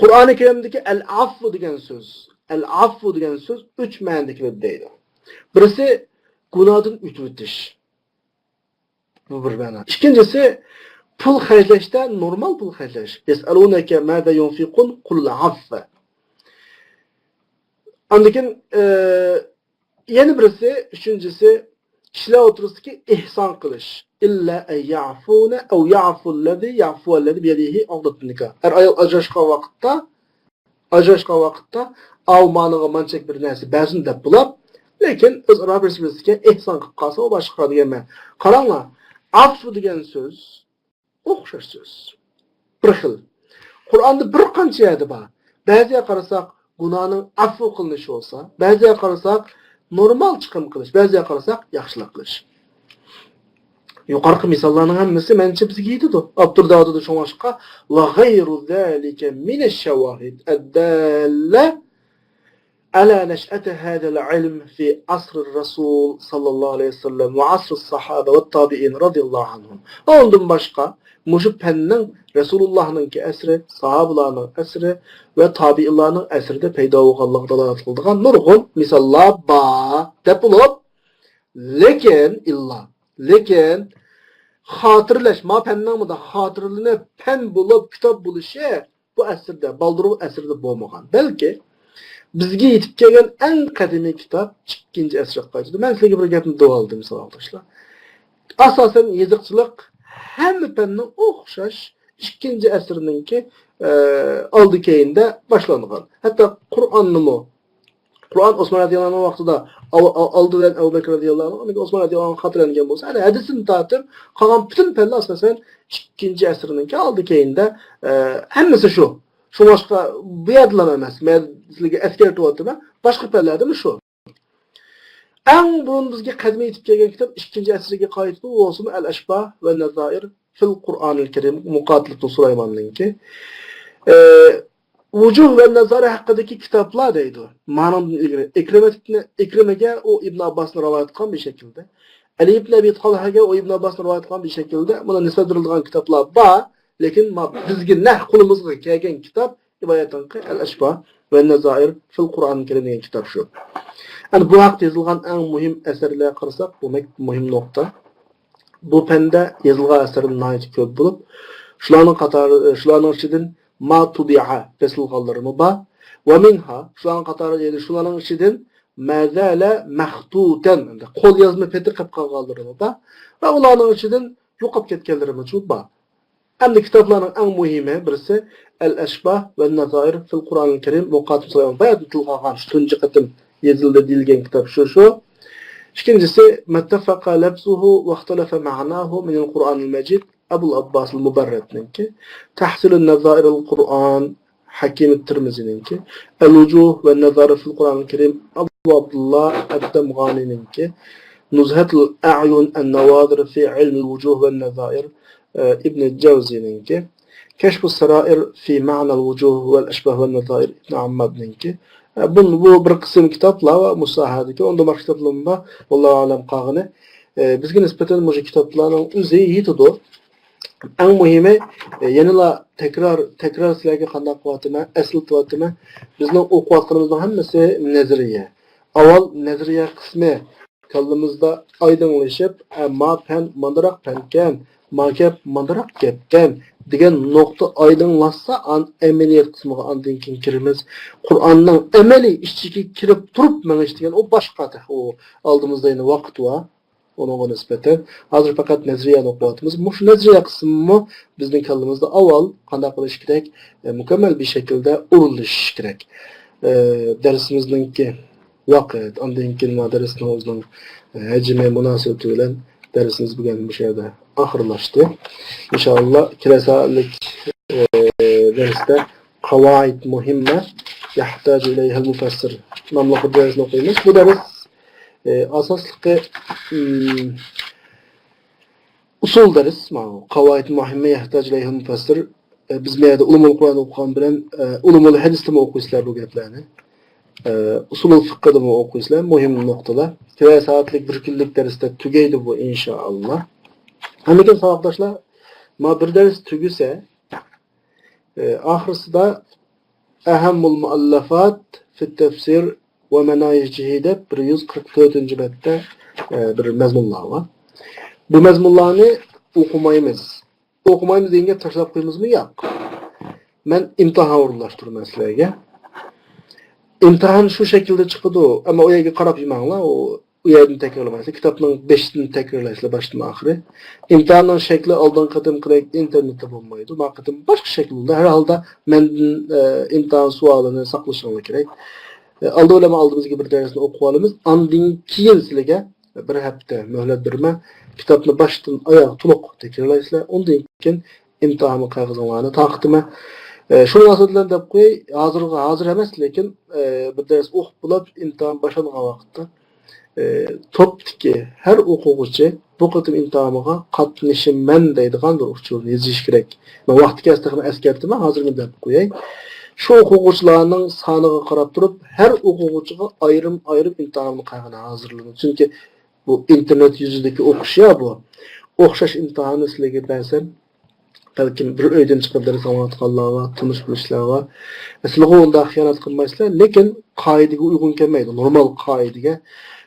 Qur'oni Karimdagi al-affu degan so'z. Al-affu degan so'z 3 ma'noda kelib deydi. Birisi gunohdan o'tib o'tish. Bu bir ma'no. Ikkinchisi pul xarjlashda normal pul xarjlash. Yasalunaka ma'za yunfiqun qul affa. Andikin yana birisi, uchinchisi kishilar o'tirisiki ihson qilish. İlla ya'funa aw ya'fu allazi biyadihi uqdatun nikah. Her ayol ajrashgan vaqtda avmaniga manchak bir narsa ba'zin deb bo'lib, lekin o'zaro bir-biriga ihson qilib qolsa, o boshqa degan ma'no. Qaranglar, affu degan so'z o'xshash so'z. Bir xil. Qur'onda bir qancha yerda bor. Ba'ziga qarasak gunohning affu qilinishi bo'lsa, ba'ziga qarasak normal chiqim qilish, ba'ziga qarasak yaxshilik qilish. Yuqorqi misollarning hammasi mencha bizga yetadi. Abdurdodida sho'ng'ashqa va g'ayru zalika min ash-shawahid ad-dalla ala nash'ati hadha al-ilm fi asr ar-rasul sallallohu alayhi vasallam va asr as-sahaba va tabi'in radhiyallohu anhum. Ondan boshqa mushu fanning Rasulullohning asri, sahobalarning asri va tabi'inlarning asrida paydo bo'lganligiga dalolat qiladigan nurg'un misollar bor deb bo'lib, lekin xotirlash, ma fanning da xotirlanib fan bo'lib kitob bo'lishi bu asrda, Baldirov asrida bo'lmagan. Balki bizga yetib kelgan eng qadimiy kitob 2-asrga qaytadi. Men sizlarga bir gapni deb oldim, misol arkadaşlar. Asasen yeziqchilik hamma fanning o'xshash 2-asrninki oldi keyinde boshlangan. Hatto Qur'on Osman radhiyallohu anhu vaqtida oldidan Abu Bakr radhiyallohu anhu, Osman radhiyallohu anhu xotirlangan bo'lsa, ana hadisini tortib, qolgan butun fanlar asosan 2-asrninki oldi keyinde hammasi shu. Şu başka bu yadlama emas. Men sizlarga eskartib o'taman. Boshqa fanlarda shu. Eng burun bizga qadimiy yetib kelgan kitob 2-asrga qaytib bo'lsin Al-Ashbah va Nazair fil Qur'onil Karim Muqatil Sulaymonninki. Vujuh ve Nazari haqidagi kitoblar deydi. Ma'nodan ilgari Ikrimaga o Ibn Abbosni rivoyat qilgan bir shaklda. Ali ibn Abi Talhaga o Ibn Abbosni rivoyat qilgan bir shaklda buna nisbat berilgan kitoblar bor, lekin bizga nah qo'limizga kelgan kitob iboyatanqi Al-Ashbah ve Nazair fil Qur'onil Karim degan kitob shu. Yani bu haqda yozilgan eng muhim asarlarga qarasak, bu muhim nokta. Bu fanda yozilgan asarlar nihoyat ko'p bo'lib, shularning ichidan ma tudi'a fesilganlarımı ba ve minha şulan qatarı dedi şulanın içinden mazala mahtuten qol yazma peti qilib qolganlarımı ba ve ularning içinden yo'qolib ketganlarımı çok ba. Endi kitoblarning eng muhimi birisi Al-Ashbah ve Nazair fil Qur'onil Karim Muqatil Sulayman bayat tilg'agan tunji qatim yozildi deyilgan kitob shu. İkincisi muttafaqa labzuhu ve ixtalafa ma'nahu min al-Qur'onil Majid Abu Abbas al-Mubarrad'ninki, Tahsil an-Nazair al-Qur'an Hakim at-Tirmizi'ninki, Al-Wujuh ve an-Nazar fil Qur'anil Karim Abu Abdullah ad-Damghani'ninki, Nuzhat al-A'yun an-Nawadir fi ilm al-Wujuh ve an-Nazair İbn al-Jawzi'ninki, Kashf as-Sarair fi ma'na al-Wujuh ve al-Ashbah ve an-Nazair İbn Ammad'ninki. Bu bir kısım kitaplar ve musahadaki, onda başka kitaplarım var. Vallahu alem qağını. Bizge nispeten bu kitaplarning o'zi yetadi. Eng muhimi yanıla tekrar sizlarga qanday qilyapman, eslatayapman. Bizning o'qiyotganimizning hammasi nazariya. Avval nazariya qismi kallamizda oydinlashib, ma fan mandaroq fankan, ma gap mandaroq gapkan degan nuqta oydinlashsa, amaliyat qismiga ondan keyin kiramiz. Qur'onning amaliy ichiga kirib turib menish degan o boshqa o oldimizda endi vaqt var. Ona nispeten hazır fakat nezriye noktalarımız. Şu nezriye kısmı bizning kallamızda avval qanday qilish kerak, mükemmel bir şekilde urilish kerak. Dersimizdeki vaqt, ondan keyin dersning hajmi munosabati bilan dersimiz bugun bu yerda oxirlashdi. İnşallah kilasalik dersda qavaid muhimma yahtaju ilayha al-mufassir nomli dersni o'qiymiz. Bu ders asaslıkı usul deriz. Kavaid muhimme yahtac ileyhi mufassir. Biz meyada ulumul Kur'an okuyan bilen ulumul hadiste mi okuyuslar bu gaplarni. Usulul fıkhada mı okuyuslar. Muhim noktalar. 2 saatlik bir günlük derste tügeydi bu inşallah. Hamikin sahiptaşlar bir ders tügüse ahırsı da ehemmul muallafat fit tefsir ve menayicihi de 144. bette bir mezmunlar var. Bu mezmunlarını okumayımız. Okumayımız deyince taşlap koyumuz mu? Yok. Ben imtihan uğurlaştırdım sizlerge. İmtihan şu şekilde çıkıdı ama o yerge qarab yemanlar, o yerden tekrarlamaysa, kitapның 5'ini tekrarlaysa baştan ahiri. İmtihanın şekli aldan qadim qilib internette bo'lmaydi. Bu qadim başka şekilde her halda menden imtihan sualını saqlashinglar kerak. Aldı ulama aldığımız gibi bir dersini okualımız. Andın keyin sizlarga bir hafta möhlet berme. Kitapni baştan oyoq to'liq tekrarlaysizlar. Ondan keyin imtihonni qog'ozlarini taqdima. Şunu asıdlan deb qo'y, hozir emas, lekin bir ders o'qib bo'lib imtihon boshlangan vaqtda topdiki her o'quvchi bu qatim imtihonga qatnashiman deydigan bir usulni yozish kerak. Men vaqti kelsa eskartman, hozirmi deb qo'yay. Şu o'quvchilarning soniga qarab turib, her o'quvchiga ayrim imtihonni qag'ini hazırlanadi. Çünkü bu internet yüzündeki o'qish ya bu. O'xshash imtihonni sizlarga bersam, balkim bir uydan chiqib dars olayotganlar va tanish bilishlar va sizlarga unda xiyonat qilmaysizlar, lekin qoidaga uyg'un kelmaydi. Normal qoidaga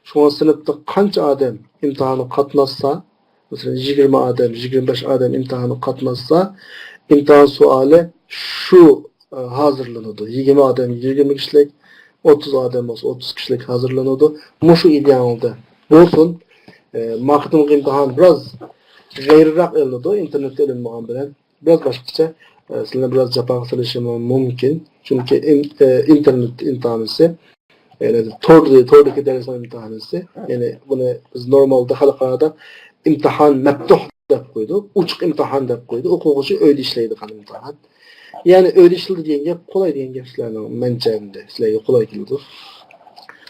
şu sınıfta qancha odam imtihonni qatnashsa, masalan 20 odam, 25 odam imtihonni qatnashsa, imtihon suali şu hazırlanırdı. 20 adam, 20 kişilik 30 adam olsa 30 kişilik hazırlanıyordu. Muşu idealde olsun. Maktum imtihan biraz gayrirak eliniyordu. İnternette elinmeğen bilen. Biraz başkaça sizlerle biraz japan çalışımı mümkün. Çünkü internet imtihanısı yani tordaki ders imtihanısı. Yani bunu biz normalde halkada imtihan meftuh dep koydu. Uçuk imtihan dep koydu. Okugucu öyle işleydi kan imtihan. Yani öyle işledi diyen gap kolay diyen gaplarning mençeğinde sizlerge kolay keldi.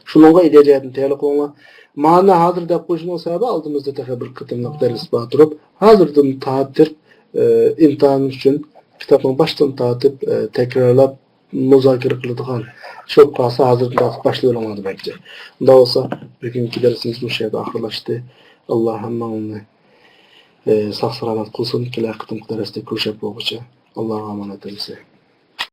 Şununla edeceğim teylik olma. Mana hazır dep koyuşunun sebebi aldığımızda tehe bir kıtımlık ders batırıp hazırdan taattir imtihan üçün kitabın baştan taatip tekrarlap muzakere kıldıgan çok kasa hazırdan başlayılamadı bence. Da olsa bugünkü dersimiz bu şeyde ahırlaştı. Allah'ım onu sağ salamat kılsın. Kila kıtımlık derste kuşap olgucu. Allah'a emanet olsun.